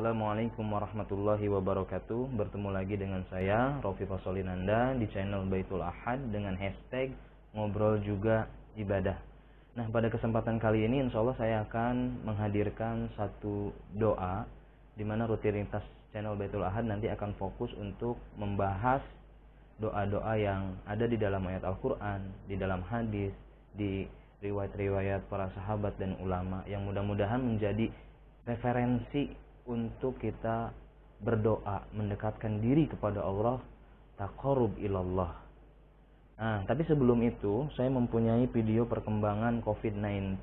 Assalamualaikum warahmatullahi wabarakatuh. Bertemu lagi dengan saya Rofi Fasolinanda di channel Baitul Ahad dengan hashtag Ngobrol Juga Ibadah. Nah, pada kesempatan kali ini insya Allah saya akan menghadirkan satu doa di mana rutinitas channel Baitul Ahad nanti akan fokus untuk membahas doa-doa yang ada di dalam ayat Al-Quran, di dalam hadis, di riwayat-riwayat para sahabat dan ulama yang mudah-mudahan menjadi referensi untuk kita berdoa, mendekatkan diri kepada Allah, taqarrub ilallah. Nah, tapi sebelum itu saya mempunyai video perkembangan COVID-19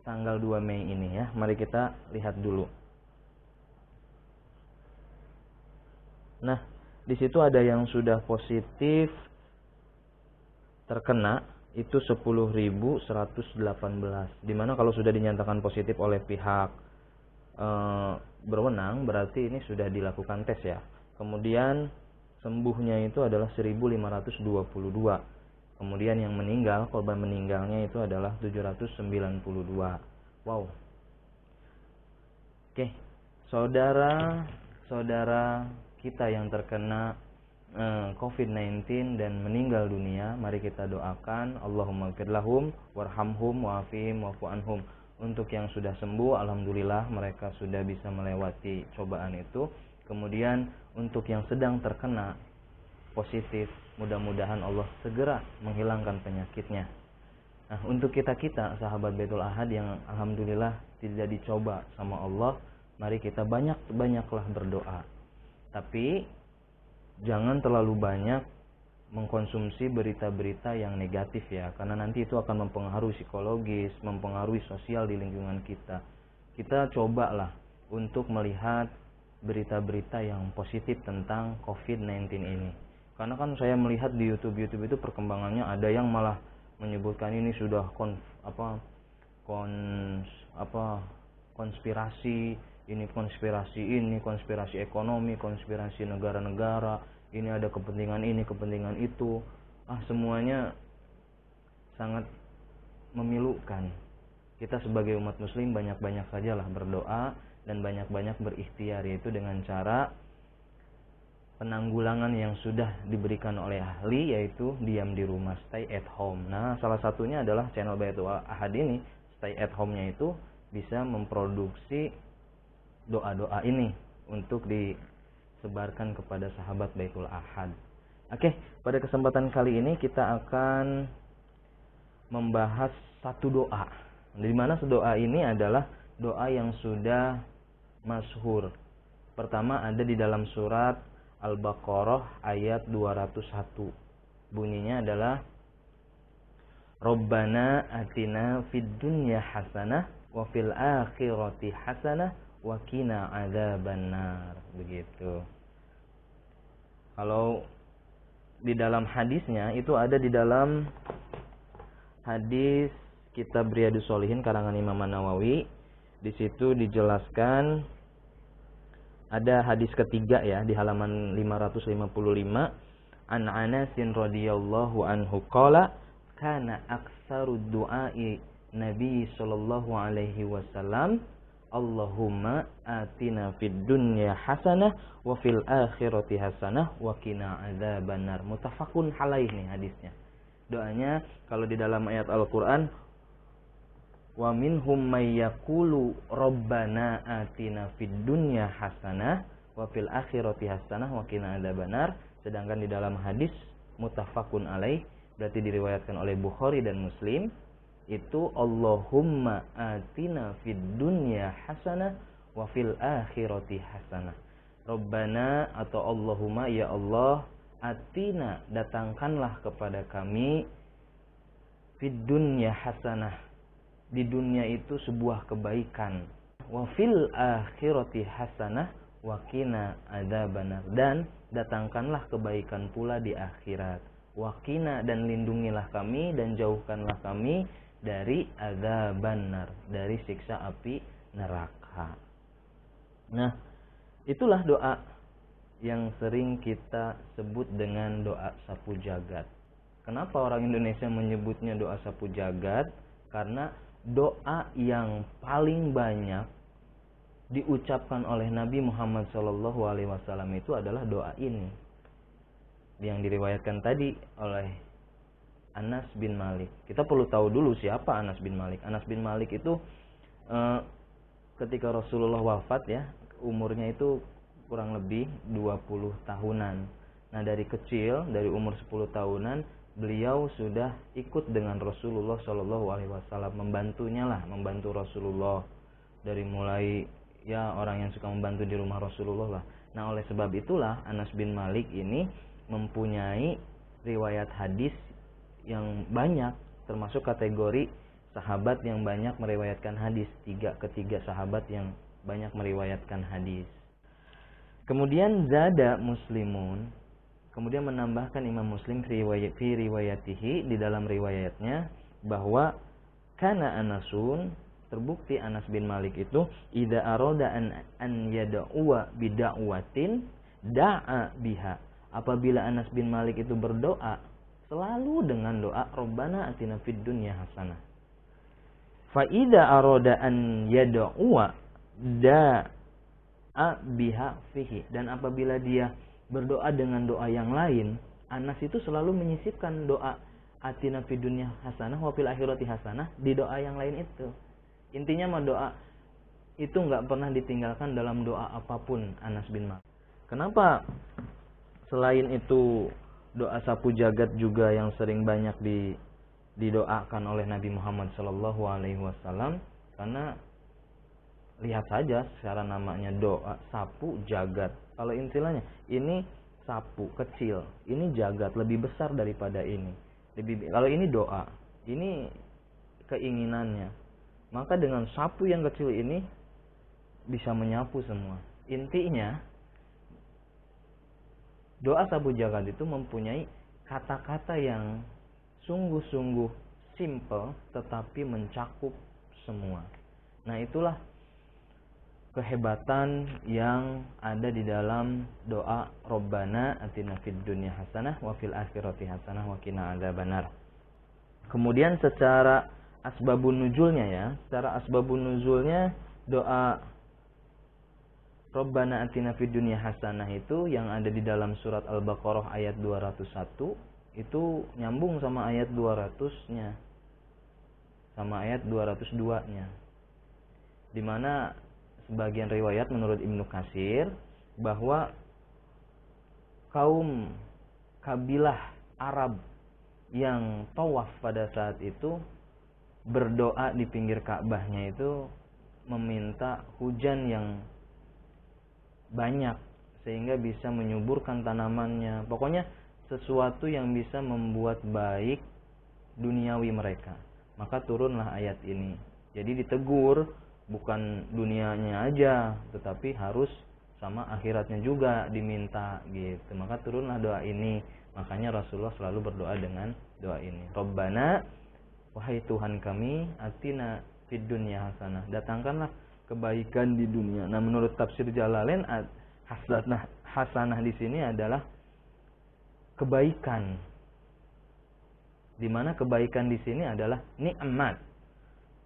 tanggal 2 Mei ini ya. Mari kita lihat dulu. Nah, di situ ada yang sudah positif terkena itu 10.118. Dimana kalau sudah dinyatakan positif oleh pihak berwenang berarti ini sudah dilakukan tes ya. Kemudian sembuhnya itu adalah 1.522. Kemudian yang meninggal, korban meninggalnya itu adalah 792. Wow. Oke, saudara-saudara kita yang terkena COVID-19 dan meninggal dunia, mari kita doakan Allahumma ighfir lahum warhamhum wa'afihim wa'fu anhum. Untuk yang sudah sembuh, alhamdulillah mereka sudah bisa melewati cobaan itu. Kemudian untuk yang sedang terkena positif, mudah-mudahan Allah segera menghilangkan penyakitnya. Nah, untuk kita-kita sahabat Baitul Ahad yang alhamdulillah tidak dicoba sama Allah, mari kita banyak-banyaklah berdoa. Tapi jangan terlalu banyak mengkonsumsi berita-berita yang negatif ya, karena nanti itu akan mempengaruhi psikologis, mempengaruhi sosial di lingkungan kita. Kita cobalah untuk melihat berita-berita yang positif tentang COVID-19 ini. Karena kan saya melihat di YouTube itu perkembangannya ada yang malah menyebutkan ini sudah konspirasi, ini konspirasi ekonomi, konspirasi negara-negara, ini ada kepentingan ini, kepentingan itu. Semuanya sangat memilukan. Kita sebagai umat muslim banyak-banyak sajalah berdoa dan banyak-banyak berikhtiar, yaitu dengan cara penanggulangan yang sudah diberikan oleh ahli, yaitu diam di rumah, stay at home. Nah, salah satunya adalah channel Baitul Ahad ini, stay at home-nya itu bisa memproduksi doa-doa ini untuk disebarkan kepada sahabat Baitul Ahad. Oke, pada kesempatan kali ini kita akan membahas satu doa, di mana doa ini adalah doa yang sudah masyhur. Pertama ada di dalam surat Al-Baqarah ayat 201. Bunyinya adalah Rabbana atina fid dunya hasanah wa fil akhirati hasanah wa qina adzabannar. Begitu. Kalau di dalam hadisnya itu ada di dalam hadis kitab Riyadhus Shalihin karangan Imam An-Nawawi. Di situ dijelaskan, ada hadis ketiga ya di halaman 555, an Anasin radhiyallahu anhu qala kana aktsarud du'ai Nabi sallallahu alaihi wasallam Allahumma atina fid dunya hasanah wa fil akhirati hasanah wa qina adzabannar. Muttafaqun alaih nih hadisnya. Doanya kalau di dalam ayat Al-Qur'an wa minhum may yaqulu rabbana atina fid dunya hasanah wa fil akhirati hasanah wa qina adzabannar. Sedangkan di dalam hadis muttafaqun alaih berarti diriwayatkan oleh Bukhari dan Muslim, itu Allahumma atina fid dunya hasanah wa fil akhirati hasanah. Rabbana atau Allahumma, ya Allah, atina, datangkanlah kepada kami fid dunya hasanah, di dunia itu sebuah kebaikan, wa fil akhirati hasanah wa qina adzabannar, dan datangkanlah kebaikan pula di akhirat, wa qina, dan lindungilah kami dan jauhkanlah kami dari adzabannar, dari siksa api neraka. Nah, itulah doa yang sering kita sebut dengan doa sapu jagat. Kenapa orang Indonesia menyebutnya doa sapu jagat? Karena doa yang paling banyak diucapkan oleh Nabi Muhammad SAW itu adalah doa ini yang diriwayatkan tadi oleh Anas bin Malik. Kita perlu tahu dulu siapa Anas bin Malik. Anas bin Malik itu ketika Rasulullah wafat ya, umurnya itu kurang lebih 20 tahunan. Nah, dari kecil, dari umur 10 tahunan, beliau sudah ikut dengan Rasulullah SAW, membantu Rasulullah dari mulai ya orang yang suka membantu di rumah Rasulullah lah. Nah, oleh sebab itulah Anas bin Malik ini mempunyai riwayat hadis yang banyak, termasuk kategori sahabat yang banyak meriwayatkan hadis, ketiga sahabat yang banyak meriwayatkan hadis. Kemudian zada Muslimun, kemudian menambahkan Imam Muslim fi riwayatihi, di dalam riwayatnya bahwa kana Anasun, terbukti Anas bin Malik itu idza arada an yad'uwa bid'awatin da'a biha. Apabila Anas bin Malik itu berdoa selalu dengan doa Rabbana atina fid dunya hasanah. Fa idza arada an yad'uwa da'a biha fihi. Dan apabila dia berdoa dengan doa yang lain, Anas itu selalu menyisipkan doa atina fid dunya hasanah wa fil akhirati hasanah di doa yang lain itu. Intinya mah doa itu nggak pernah ditinggalkan dalam doa apapun Anas bin Malik. Kenapa selain itu doa sapu jagat juga yang sering banyak didoakan oleh Nabi Muhammad SAW? Karena lihat saja secara namanya doa sapu jagat. Kalau istilahnya ini sapu kecil, ini jagat lebih besar daripada ini. Kalau ini doa, ini keinginannya. Maka dengan sapu yang kecil ini bisa menyapu semua. Intinya doa sapu jagat itu mempunyai kata-kata yang sungguh-sungguh simple tetapi mencakup semua. Nah, itulah kehebatan yang ada di dalam doa Rabbana atina fid dunya hasanah wa fil akhirati hasanah wa qina adzabannar. Kemudian secara asbabun nuzulnya ya, secara asbabun nuzulnya doa Rabbana atina fid dunya hasanah itu yang ada di dalam surat Al-Baqarah ayat 201 itu nyambung sama ayat 200-nya. Sama ayat 202-nya. Di mana sebagian riwayat menurut Ibnu Katsir bahwa kaum kabilah Arab yang tawaf pada saat itu berdoa di pinggir Ka'bahnya itu meminta hujan yang banyak sehingga bisa menyuburkan tanamannya. Pokoknya sesuatu yang bisa membuat baik duniawi mereka. Maka turunlah ayat ini. Jadi ditegur bukan dunianya aja, tetapi harus sama akhiratnya juga diminta gitu. Maka turunlah doa ini. Makanya Rasulullah selalu berdoa dengan doa ini. Rabbana, wahai Tuhan kami, atina fid dunya hasanah. Datangkanlah kebaikan di dunia. Nah, menurut tafsir Jalalain, hasanah di sini adalah kebaikan. Di mana kebaikan di sini adalah nikmat.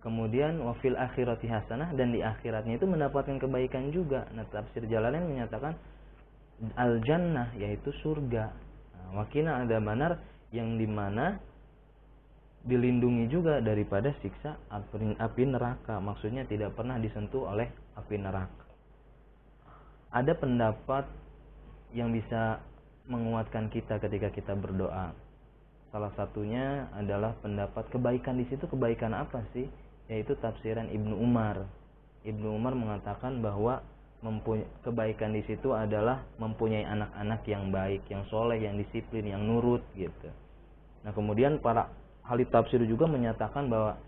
Kemudian wafil akhirati hasanah, dan di akhiratnya itu mendapatkan kebaikan juga. Nah, tafsir Jalalain menyatakan al jannah, yaitu surga. Nah, wakina adzabannar, yang dimana dilindungi juga daripada siksa api neraka. Maksudnya tidak pernah disentuh oleh api neraka. Ada pendapat yang bisa menguatkan kita ketika kita berdoa. Salah satunya adalah pendapat kebaikan di situ kebaikan apa sih? Yaitu tafsiran Ibnu Umar. Ibnu Umar mengatakan bahwa kebaikan di situ adalah mempunyai anak-anak yang baik, yang soleh, yang disiplin, yang nurut gitu. Nah, kemudian para ahli tafsir juga menyatakan bahwa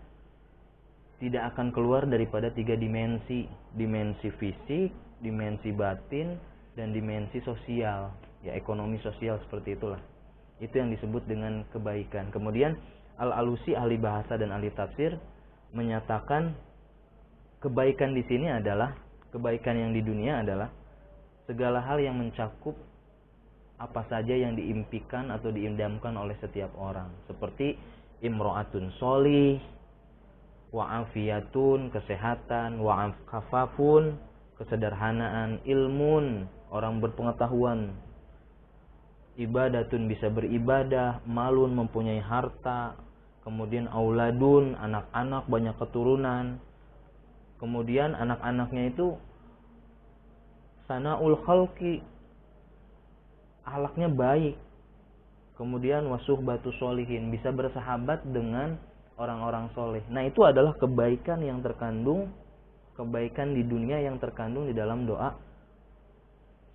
tidak akan keluar daripada 3 dimensi. Dimensi fisik, dimensi batin, dan dimensi sosial. Ya, ekonomi sosial seperti itulah. Itu yang disebut dengan kebaikan. Kemudian Al-Alusi, ahli bahasa dan ahli tafsir, menyatakan kebaikan di sini adalah, kebaikan yang di dunia adalah segala hal yang mencakup apa saja yang diimpikan atau diidamkan oleh setiap orang. Seperti imro'atun solih, wa'afiyatun, kesehatan, wa'afkafafun, kesederhanaan, ilmun, orang berpengetahuan. Ibadatun bisa beribadah, malun mempunyai harta, kemudian auladun, anak-anak banyak keturunan. Kemudian anak-anaknya itu sanaul khalqi, akhlaknya baik. Kemudian wasuhbatu sholihin, bisa bersahabat dengan orang-orang soleh. Nah, itu adalah kebaikan yang terkandung, kebaikan di dunia yang terkandung di dalam doa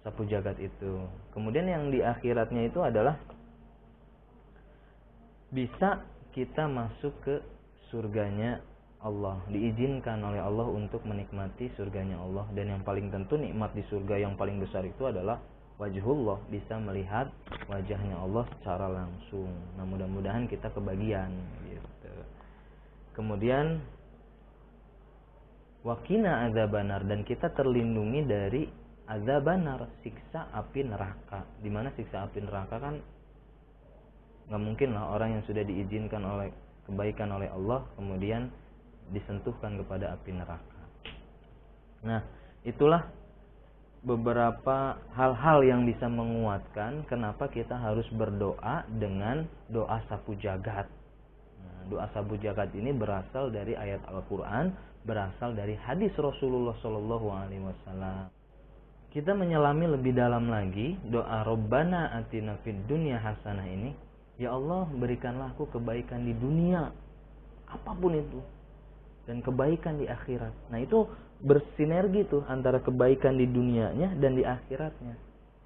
sapu jagat itu. Kemudian yang di akhiratnya itu adalah bisa kita masuk ke surganya Allah, diizinkan oleh Allah untuk menikmati surganya Allah. Dan yang paling tentu nikmat di surga yang paling besar itu adalah wajhullah, bisa melihat wajahnya Allah secara langsung. Nah, mudah-mudahan kita kebagian gitu. Kemudian waqina adzabannar, dan kita terlindungi dari adzabannar, siksa api neraka. Dimana siksa api neraka kan nggak mungkin lah orang yang sudah diizinkan oleh kebaikan oleh Allah kemudian disentuhkan kepada api neraka. Nah, itulah beberapa hal-hal yang bisa menguatkan kenapa kita harus berdoa dengan doa sapu jagat. Nah, doa sapu jagat ini berasal dari ayat Al-Quran, berasal dari hadis Rasulullah SAW. Kita menyelami lebih dalam lagi doa Rabbana atina fid dunya hasanah ini. Ya Allah, berikanlah aku kebaikan di dunia, apapun itu, dan kebaikan di akhirat. Nah, itu bersinergi tuh antara kebaikan di dunianya dan di akhiratnya.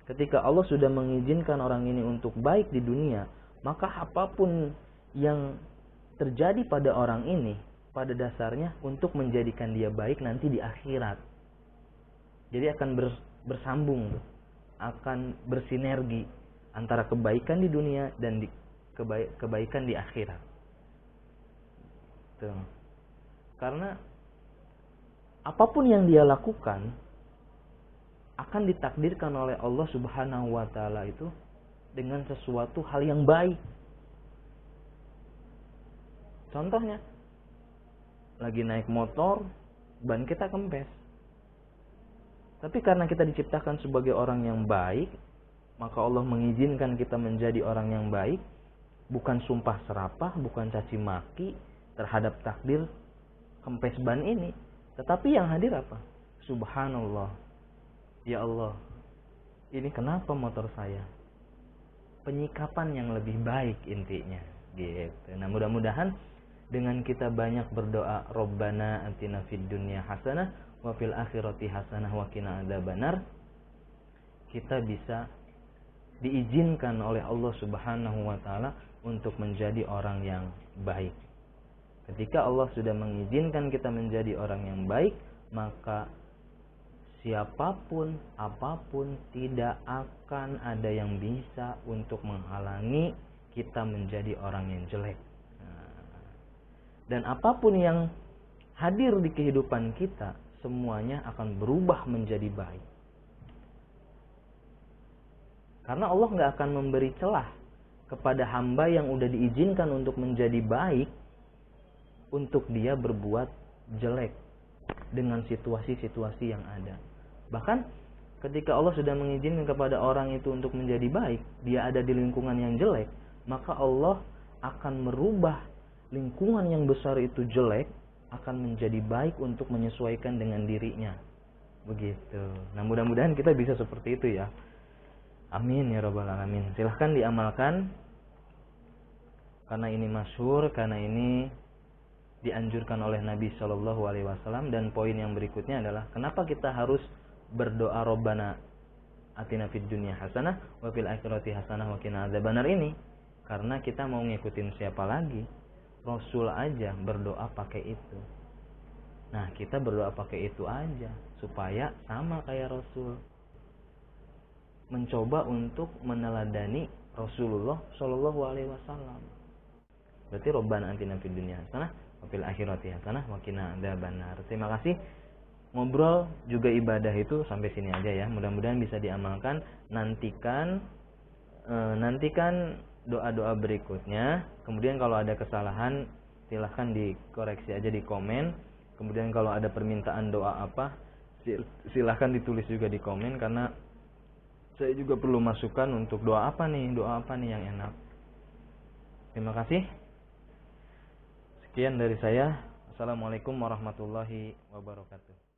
Ketika Allah sudah mengizinkan orang ini untuk baik di dunia, maka apapun yang terjadi pada orang ini pada dasarnya untuk menjadikan dia baik nanti di akhirat. Jadi akan bersambung, akan bersinergi antara kebaikan di dunia dan kebaikan di akhirat. Tuh. Karena apapun yang dia lakukan akan ditakdirkan oleh Allah Subhanahu wa taala itu dengan sesuatu hal yang baik. Contohnya, lagi naik motor, ban kita kempes. Tapi karena kita diciptakan sebagai orang yang baik, maka Allah mengizinkan kita menjadi orang yang baik, bukan sumpah serapah, bukan caci maki terhadap takdir kempes ban ini. Tetapi yang hadir apa? Subhanallah, ya Allah, ini kenapa motor saya? Penyikapan yang lebih baik intinya, gitu. Nah, mudah-mudahan dengan kita banyak berdoa Rabbana atina fid dunya hasanah wa fil akhirati hasanah wa qina adzabannar, kita bisa diizinkan oleh Allah Subhanahu wa taala untuk menjadi orang yang baik. Ketika Allah sudah mengizinkan kita menjadi orang yang baik, maka siapapun, apapun tidak akan ada yang bisa untuk menghalangi kita menjadi orang yang jelek. Dan apapun yang hadir di kehidupan kita, semuanya akan berubah menjadi baik. Karena Allah nggak akan memberi celah kepada hamba yang udah diizinkan untuk menjadi baik untuk dia berbuat jelek dengan situasi-situasi yang ada. Bahkan ketika Allah sudah mengizinkan kepada orang itu untuk menjadi baik, dia ada di lingkungan yang jelek, maka Allah akan merubah lingkungan yang besar itu jelek akan menjadi baik untuk menyesuaikan dengan dirinya. Begitu. Nah, mudah-mudahan kita bisa seperti itu ya. Amin ya rabbal alamin. Silahkan diamalkan. Karena ini masyhur, karena ini dianjurkan oleh Nabi Shallallahu alaihi wasallam. Dan poin yang berikutnya adalah kenapa kita harus berdoa Rabbana atina fid dunya hasanah wa fil akhirati hasanah wa qina adzabannar ini. Karena kita mau ngikutin siapa lagi? Rasul aja berdoa pakai itu. Nah, kita berdoa pakai itu aja supaya sama kayak Rasul. Mencoba untuk meneladani Rasulullah Shallallahu alaihi wasallam. Berarti Rabbana atina fid dunya hasanah wa fil akhirati hasanah wa qina adzabannar. Terima kasih. Ngobrol juga ibadah itu sampai sini aja ya. Mudah-mudahan bisa diamalkan. Nantikan doa-doa berikutnya. Kemudian kalau ada kesalahan silahkan dikoreksi aja di komen. Kemudian kalau ada permintaan doa apa, Silahkan ditulis juga di komen, karena saya juga perlu masukan untuk doa apa nih yang enak. Terima kasih. Sekian dari saya. Assalamualaikum warahmatullahi wabarakatuh.